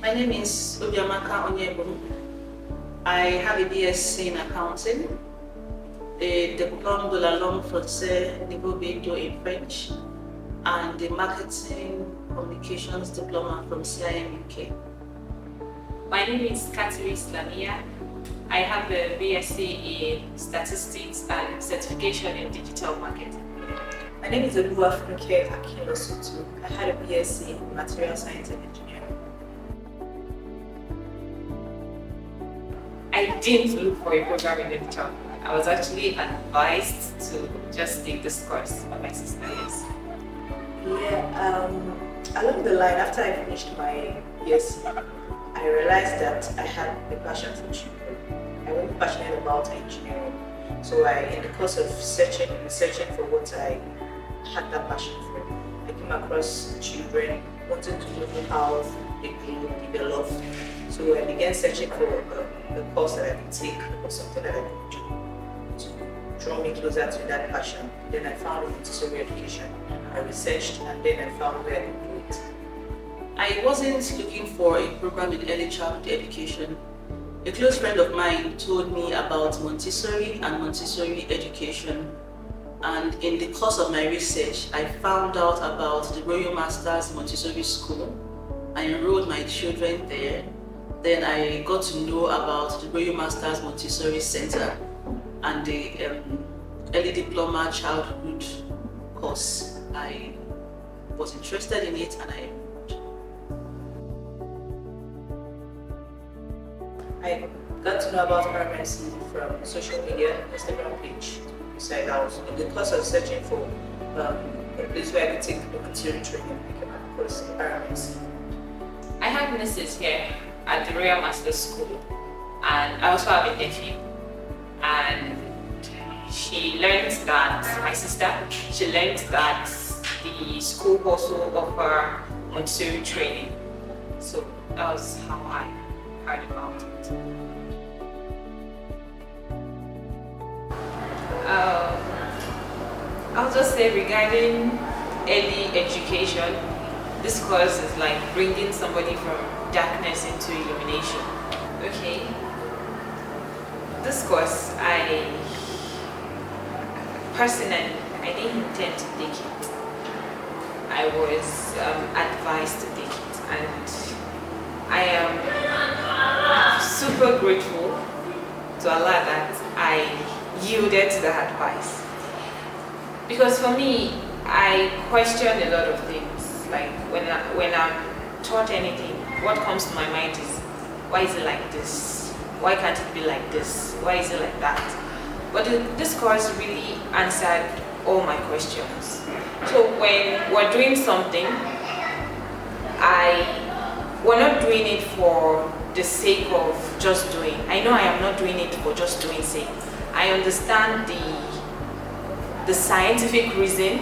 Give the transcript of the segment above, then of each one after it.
My name is Obiamaka Onyebum. I have a BSc in accounting, a diplôme de la langue française niveau B2 in French, and a marketing communications diploma from CIM UK. My name is Katri Islamia. I have a BSc in statistics and certification in digital marketing. My name is Oluwafunke Akinlosutu. I had a BSc in material science and engineering. I didn't look for a program in digital. I was actually advised to just take this course by my sister. Yes. Along the line, after I finished my BSc, I realized that I had a passion for children. I wasn't passionate about engineering. So in the course of researching for what I had that passion for, I came across children, wanted to know how they grew, develop. So I began searching for the course that I could take or something that I could do to draw me closer to that passion. Then I found Montessori education. I researched and then I found where I could do it. I wasn't looking for a program in early childhood education. A close friend of mine told me about Montessori and Montessori education. And in the course of my research, I found out about the Royal Masters Montessori School. I enrolled my children there. Then I got to know about the Royal Masters Montessori Center and the early diploma childhood course. I was interested in it and I got to know about RMC from social media, Instagram page. Besides, I was in the course of searching for a place where I could take the Montessori training. I came across RMC. I have nurses here at the Royal Master School, and I also have a nephew. And she learned that, my sister, she learned that the school also offer Montessori training. So that was how I heard about it. I'll just say regarding early education, this course is like bringing somebody from darkness into illumination. Okay. This course, I personally, I didn't intend to take it. I was advised to take it, and I am super grateful to Allah that I yielded to that advice. Because for me, I question a lot of things. Like when I'm taught anything, what comes to my mind is, why is it like this? Why can't it be like this? Why is it like that? But this course really answered all my questions. So when we're doing something, we're not doing it for the sake of just doing. I know I am not doing it for just doing sake. I understand the scientific reason.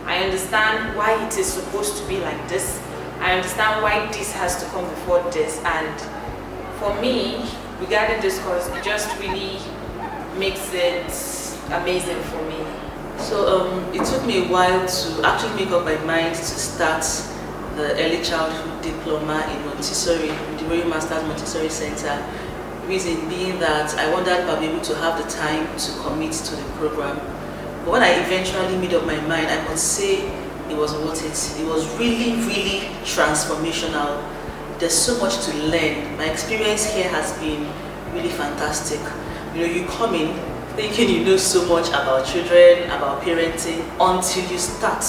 I understand why it is supposed to be like this. I understand why this has to come before this. And for me, regarding this course, it just really makes it amazing for me. So it took me a while to actually make up my mind to start the early childhood diploma in Montessori, the Royal Masters Montessori Center. Reason being that I wondered if I'd be able to have the time to commit to the program. But when I eventually made up my mind, I must say it was worth it. It was really, really transformational. There's so much to learn. My experience here has been really fantastic. You know, you come in thinking you know so much about children, about parenting, until you start.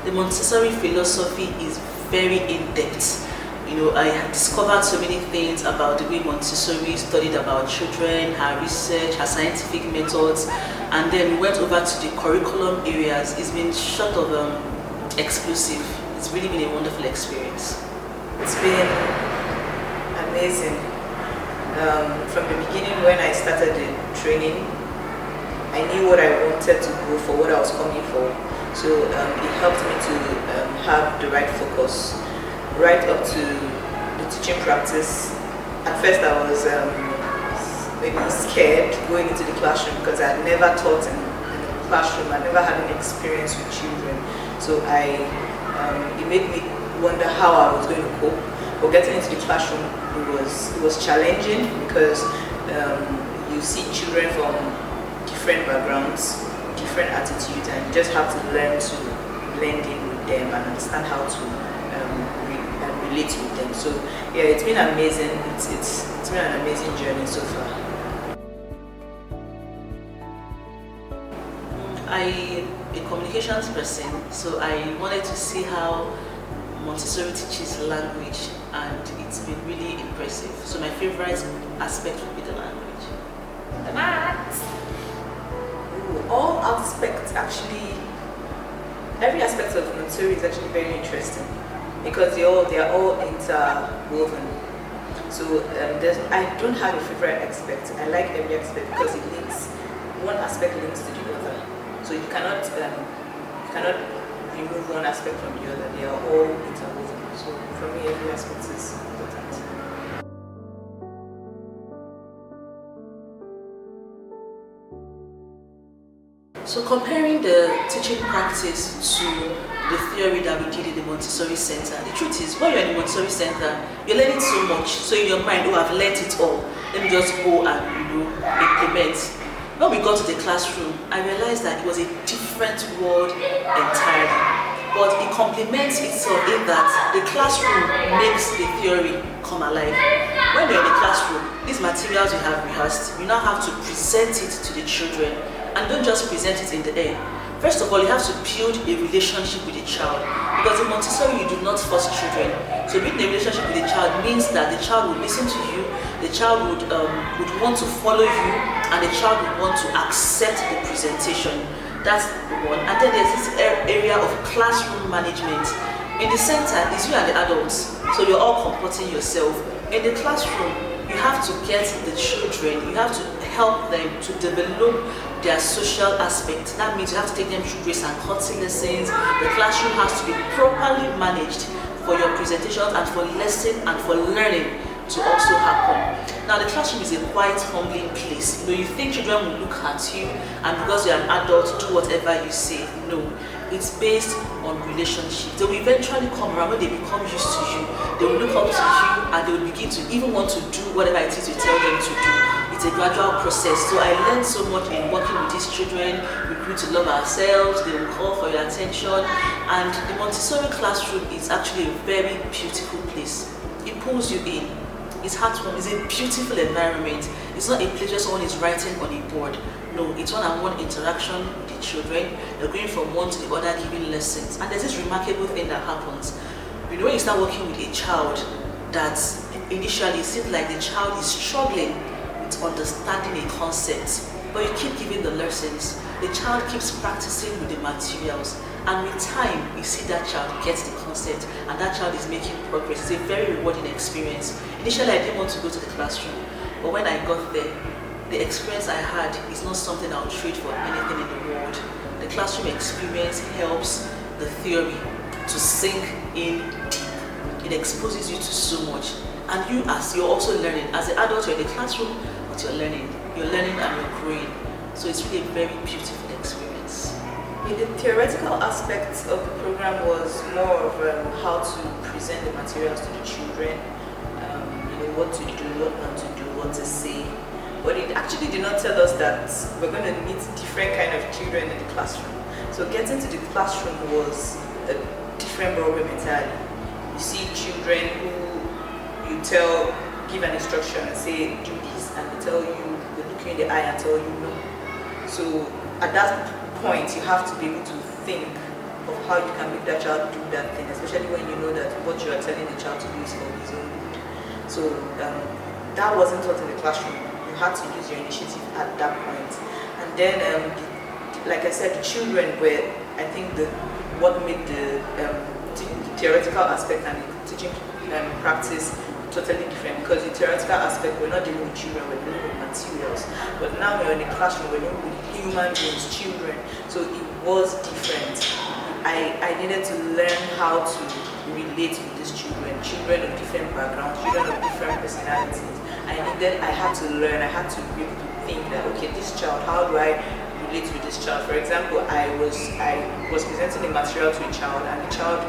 The Montessori philosophy is very in-depth. You know, I have discovered so many things about the way Montessori studied about children, her research, her scientific methods, and then we went over to the curriculum areas. It's been short of exclusive. It's really been a wonderful experience. It's been amazing. From the beginning, when I started the training, I knew what I wanted to go for, what I was coming for. So it helped me to have the right focus, right up to the teaching practice. At first, I was maybe scared going into the classroom because I had never taught in the classroom. I never had any experience with children. So it made me wonder how I was going to cope. But getting into the classroom, it was challenging because you see children from different backgrounds, different attitudes, and you just have to learn to blend in with them and understand how to relate with them. So yeah, it's been amazing. It's been an amazing journey so far. I'm a communications person, so I wanted to see how Montessori teaches language, and it's been really impressive. So my favorite aspect would be the language. The maths. All aspects actually, every aspect of Montessori is actually very interesting because they are all interwoven. So I don't have a favorite aspect. I like every aspect because it links, one aspect links to the other. So you cannot remove one aspect from the other. They are all interwoven. So for me, every aspect is important. So comparing the teaching practice to the theory that we did in the Montessori Center, the truth is, when you're in the Montessori Center, you're learning so much. So in your mind, I've learned it all. Let me just go and implement. When we got to the classroom, I realized that it was a different world entirely. But it complements itself in that the classroom makes the theory come alive. When you're in the classroom, these materials you have rehearsed, you now have to present it to the children. And don't just present it in the air. First of all, you have to build a relationship with the child. Because in Montessori, you do not force children. So building a relationship with the child means that the child will listen to you, the child would want to follow you, and the child would want to accept the presentation. That's one. And then there's this area of classroom management. In the center, it's you and the adults. So you're all comporting yourself. In the classroom, you have to get the children, you have to help them to develop their social aspect. That means you have to take them through grace and courtesy lessons. The classroom has to be properly managed for your presentations and for lesson and for learning to also happen. Now the classroom is a quite humbling place. You think children will look at you and because you're an adult, do whatever you say. No, it's based on relationship. They will eventually come around. When they become used to you, they will look up to you and they will begin to even want to do whatever it is you tell them to do. It's a gradual process. So I learned so much in working with these children. We grew to love ourselves. They will call for your attention. And the Montessori classroom is actually a very beautiful place. It pulls you in. It's heartwarming. It's a beautiful environment. It's not a place where someone is writing on a board. No, it's one-on-one interaction with the children. They're going from one to the other, giving lessons. And there's this remarkable thing that happens. When you start working with a child that initially it seems like the child is struggling with understanding a concept, but you keep giving the lessons. The child keeps practicing with the materials. And with time, you see that child gets the concept and that child is making progress. It's a very rewarding experience. Initially, I didn't want to go to the classroom, but when I got there, the experience I had is not something I would trade for anything in the world. The classroom experience helps the theory to sink in deep. It exposes you to so much. And you're also learning. As an adult, you're in the classroom, but you're learning. You're learning and you're growing. So it's really a very beautiful experience. The theoretical aspect of the program was more of how to present the materials to the children, what to do, what not to do, what to say. But it actually did not tell us that we're going to meet different kind of children in the classroom. So getting to the classroom was a different problem entirely. You see children who you give an instruction and say, do this, and they tell you, they look you in the eye and tell you no. So at that point, you have to be able to think of how you can make that child do that thing, especially when you know that what you are telling the child to do is for his own good. So that wasn't taught in the classroom. You had to use your initiative at that point. And then, like I said, the children were, I think, what made the theoretical aspect and the teaching practice totally different, because the theoretical aspect, we're not dealing with children, we're dealing with materials. But now we're in the classroom, we're dealing with human beings, children. So it was different. I needed to learn how to relate with these children of different backgrounds, children of different personalities. I had to learn, I had to be able to think that, okay, this child, how do I relate with this child? For example, I was presenting a material to a child, and the child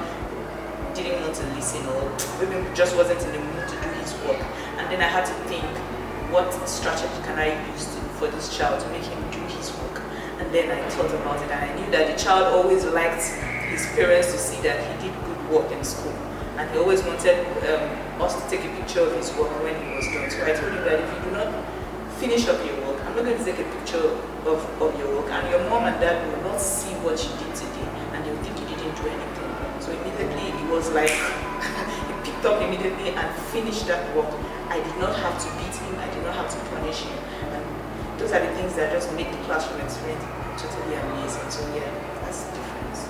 didn't want to listen, or maybe just wasn't in the mood to do his work. And then I had to think, what strategy can I use for this child to make him do his work? And then I thought about it, and I knew that the child always liked his parents to see that he did good work in school. And he always wanted us to take a picture of his work when he was done. So I told him that if you do not finish up your work, I'm not going to take a picture of your work, and your mom and dad will not see what you did today, and they will think you didn't do anything. So immediately it was like, he picked up immediately and finished that work. I did not have to beat him, I did not have to punish him. And those are the things that just make the classroom experience totally amazing. So yeah, that's the difference.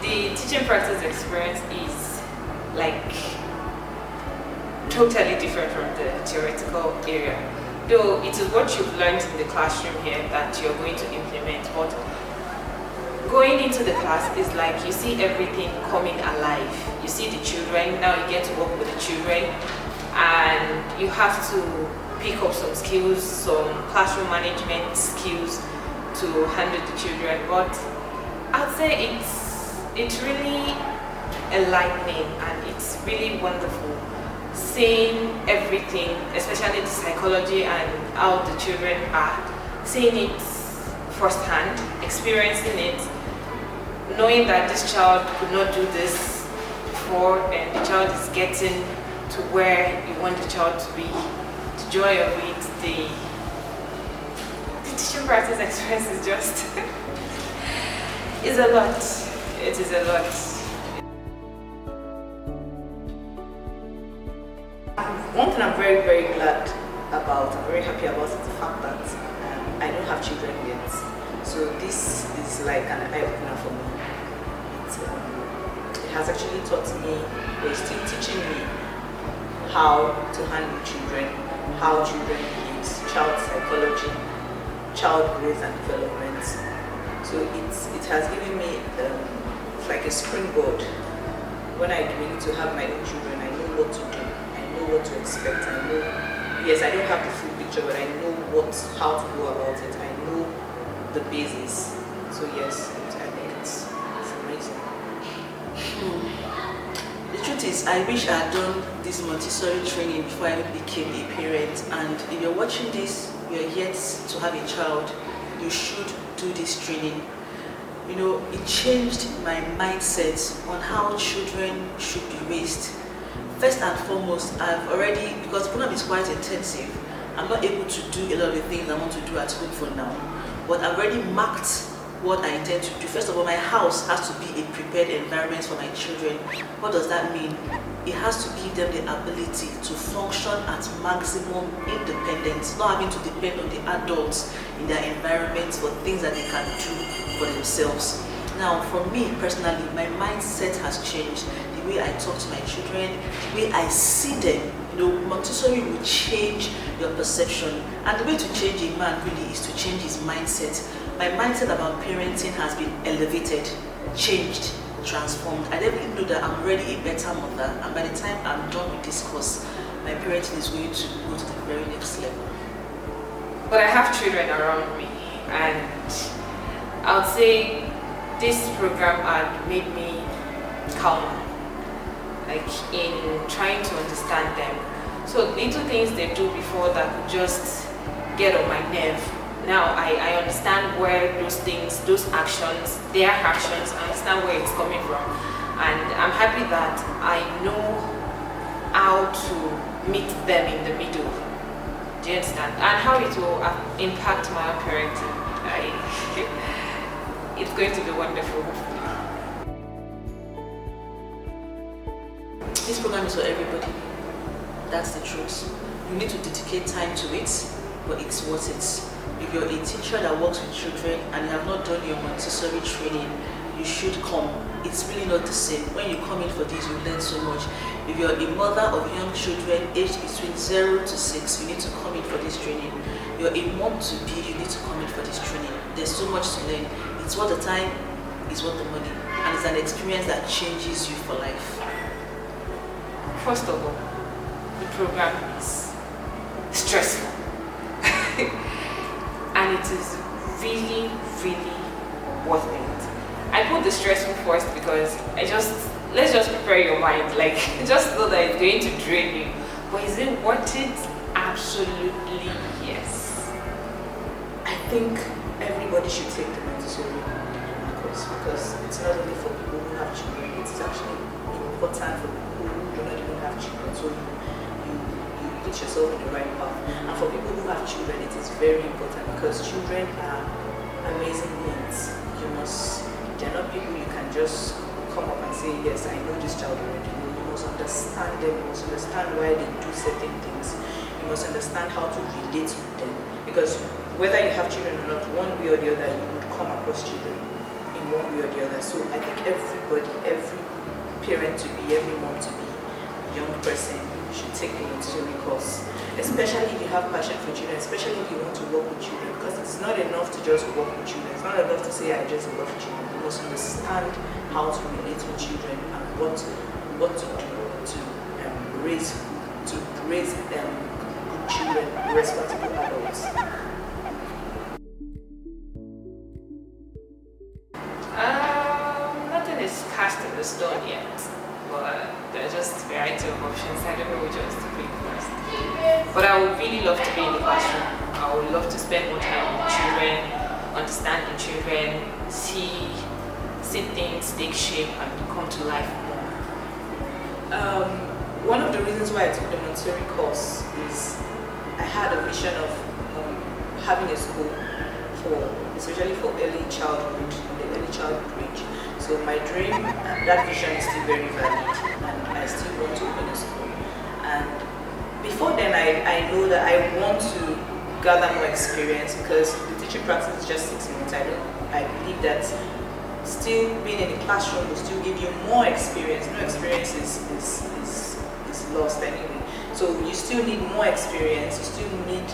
The teaching practice experience is like totally different from the theoretical area. Though it is what you've learned in the classroom here that you're going to implement, but going into the class is like you see everything coming alive. You see the children, now you get to work with the children, and you have to pick up some skills, some classroom management skills to handle the children. But I'd say it's really enlightening, and it's really wonderful seeing everything, especially the psychology and how the children are, seeing it firsthand, experiencing it, knowing that this child could not do this before and the child is getting to where you want the child to be. The joy of it, the teaching practice experience is just is a lot. It is a lot. One thing I'm very, very glad about, I'm very happy about, is the fact that I don't have children yet. So this is like an eye-opener for me. It has actually taught me, or it's still teaching me, how to handle children, how children behave, child psychology, child growth and development. So it has given me like a springboard. When I begin to have my own children, I know what to do. What to expect. I know, yes, I don't have the full picture, but I know how to go about it. I know the basis. So yes, I think it's amazing. The truth is, I wish I had done this Montessori training before I became a parent. And if you're watching this, you're yet to have a child, you should do this training. You know, it changed my mindset on how children should be raised. First and foremost, I've already, because the program is quite intensive, I'm not able to do a lot of the things I want to do at home for now. But I've already marked what I intend to do. First of all, my house has to be a prepared environment for my children. What does that mean? It has to give them the ability to function at maximum independence, not having to depend on the adults in their environment for things that they can do for themselves. Now, for me personally, my mindset has changed. The way I talk to my children, the way I see them. You know, Montessori will change your perception. And the way to change a man really is to change his mindset. My mindset about parenting has been elevated, changed, transformed. I definitely know that I'm already a better mother, and by the time I'm done with this course, my parenting is going to go to the very next level. But I have children around me, and I would say this program had made me calmer, like in trying to understand them. So little things they do before that could just get on my nerve. Now I understand where those things, those actions, their actions, I understand where it's coming from. And I'm happy that I know how to meet them in the middle. Do you understand? And how it will impact my own parenting. It's going to be wonderful. This program is for everybody. That's the truth. You need to dedicate time to it, but it's worth it. If you're a teacher that works with children and you have not done your Montessori training, you should come. It's really not the same. When you come in for this, you learn so much. If you're a mother of young children aged between 0 to 6, you need to come in for this training. You're a mom to be, you need to come in for this training. There's so much to learn. It's worth the time, it's worth the money, and it's an experience that changes you for life. First of all, the program is stressful. And it is really, really worth it. I put the stressful first because I just let's just prepare your mind. Like, just know that it's going to drain you. But is it worth it? Absolutely yes. I think everybody should take the Montessori course because it's not only for people who have children, it's actually important for people who do not even have children. So you put yourself in the right path. And for people who have children, it is very important because children are amazing beings. They're not people you can just come up and say, yes, I know this child already. You must understand them, you must understand why they do certain things. You must understand how to relate with them. Because whether you have children or not, one way or the other, you would come across children in one way or the other. So I think everybody, every parent to be, every mom to be, young person should take the Montessori course. Especially if you have passion for children, especially if you want to work with children. Because it's not enough to just work with children. It's not enough to say, I just love children. You must understand how to relate with children and what to do to raise good children, responsible adults. Nothing is cast in the stone yet, but there are just a variety of options. I don't know which ones to pick first. But I would really love to be in the classroom. I would love to spend more time with children, understand the children, see things take shape and come to life more. One of the reasons why I took the Montessori course is I had a vision of having a school especially for early childhood, the early childhood range. So my dream and that vision is still very valid, and I still want to open a school. And before then, I know that I want to gather more experience because the teaching practice is just 6 months. I believe that still being in the classroom will still give you more experience. No experience is lost anyway. So you still need more experience. You still need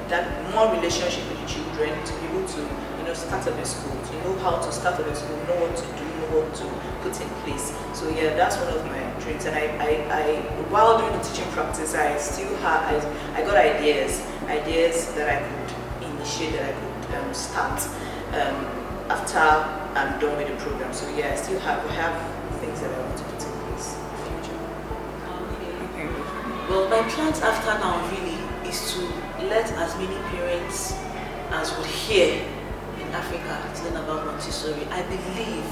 that more relationship with the children to be able to, start up a school, to know how to start up a school, know what to do, know what to put in place. So yeah, that's one of my dreams. And I while doing the teaching practice, I got ideas that I could initiate, that I could start after I'm done with the program. So yeah, I have things that I want to put in place in the future. Okay. Well, my plans after now really is to let as many parents as would hear in Africa learn about Montessori. I believe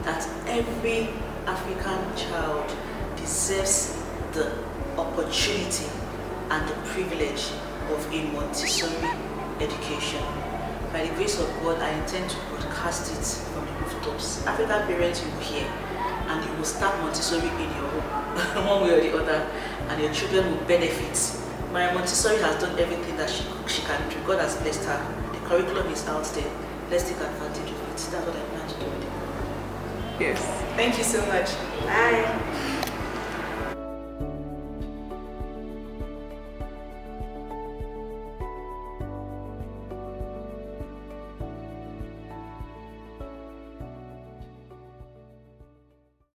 that every African child deserves the opportunity and the privilege of a Montessori education. By the grace of God, I intend to broadcast it from the rooftops. African parents will hear, and you will start Montessori in your home, one way or the other, and your children will benefit. My Montessori has done everything that she can do. God has blessed her. The curriculum is out there. Let's take advantage of it. That's what I plan to do with it. Yes. Thank you so much. Bye.